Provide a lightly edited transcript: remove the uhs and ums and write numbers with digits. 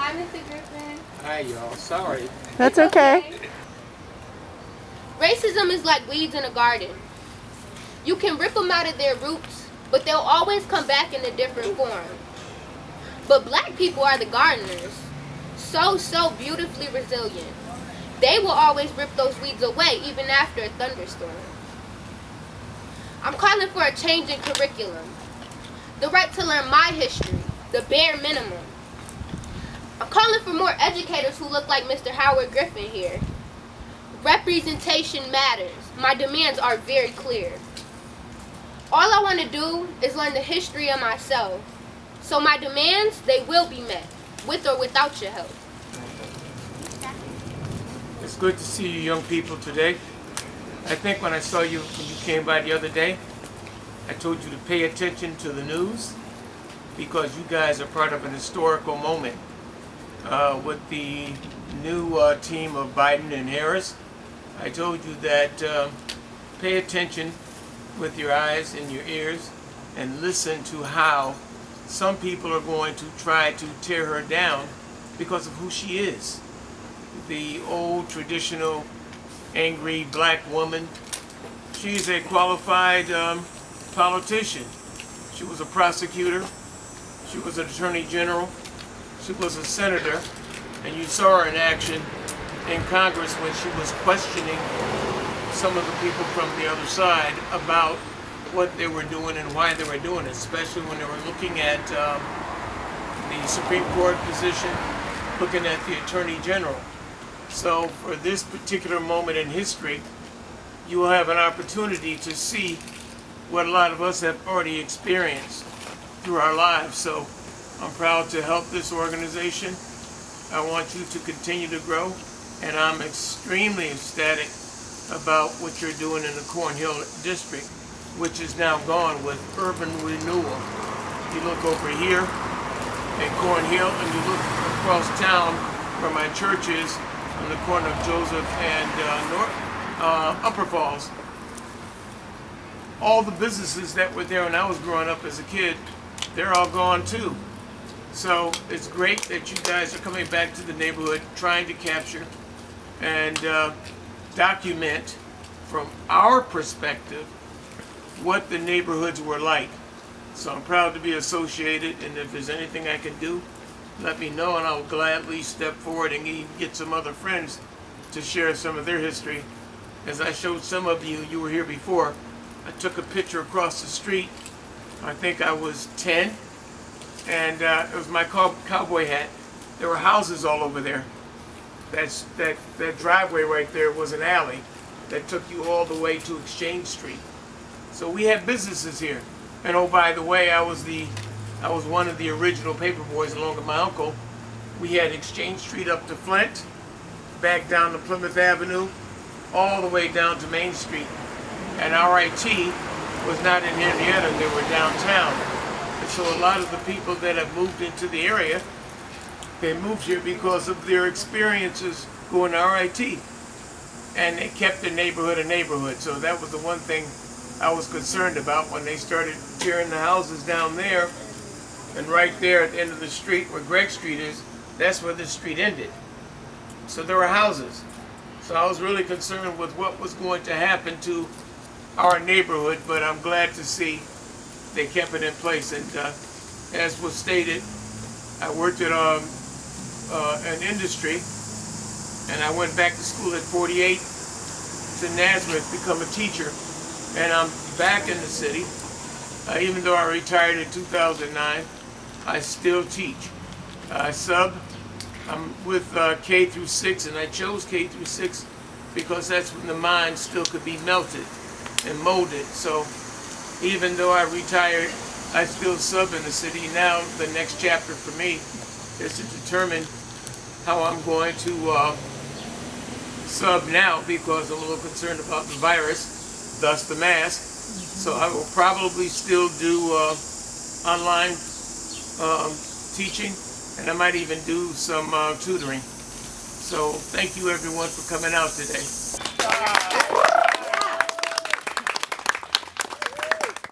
Hi, Mr. Griffin. Hi, y'all. Sorry. That's okay. Racism is like weeds in a garden. You can rip them out of their roots, but they'll always come back in a different form. But black people are the gardeners. So beautifully resilient. They will always rip those weeds away even after a thunderstorm. I'm calling for a change in curriculum. The right to learn my history, the bare minimum. I'm calling for more educators who look like Mr. Howard Griffin here. Representation matters. My demands are very clear. All I want to do is learn the history of myself. So my demands, they will be met, with or without your help. It's good to see you young people today. I think when I saw you when you came by the other day, I told you to pay attention to the news because you guys are part of an historical moment with the new team of Biden and Harris. I told you that pay attention with your eyes and your ears and listen to how some people are going to try to tear her down because of who she is. The old traditional angry black woman. She's a qualified politician. She was a prosecutor. She was an attorney general. She was a senator. And you saw her in action in Congress when she was questioning some of the people from the other side about what they were doing and why they were doing it, especially when they were looking at the Supreme Court position, looking at the Attorney General. So for this particular moment in history, you will have an opportunity to see what a lot of us have already experienced through our lives. So I'm proud to help this organization. I want you to continue to grow, and I'm extremely ecstatic about what you're doing in the Cornhill district, which is now gone with urban renewal. You look over here in Cornhill and you look across town where my church is on the corner of Joseph and Upper Falls. All the businesses that were there when I was growing up as a kid, they're all gone too. So it's great that you guys are coming back to the neighborhood, trying to capture and document from our perspective what the neighborhoods were like. So I'm proud to be associated, and if there's anything I can do, let me know and I'll gladly step forward and even get some other friends to share some of their history. As I showed some of you, you were here before, I took a picture across the street. I think I was 10, and it was my cowboy hat. There were houses all over there. That driveway right there was an alley that took you all the way to Exchange Street. So we have businesses here. And oh, by the way, I was one of the original paper boys along with my uncle. We had Exchange Street up to Flint, back down to Plymouth Avenue, all the way down to Main Street. And RIT was not in Henrietta, they were downtown. And so a lot of the people that have moved into the area, they moved here because of their experiences going to RIT. And they kept the neighborhood a neighborhood. So that was the one thing I was concerned about when they started tearing the houses down there. And right there at the end of the street where Gregg Street is, that's where the street ended. So there were houses. So I was really concerned with what was going to happen to our neighborhood, but I'm glad to see they kept it in place. And as was stated, I worked at an industry, and I went back to school at 48 to Nazareth, become a teacher, and I'm back in the city. Even though I retired in 2009, I still teach. I sub. I'm with K through 6, and I chose K through 6 because that's when the mind still could be melted and molded. So even though I retired, I still sub in the city. Now the next chapter for me is to determine how I'm going to sub now, because I'm a little concerned about the virus, thus the mask. So I will probably still do online teaching, and I might even do some tutoring. So thank you everyone for coming out today.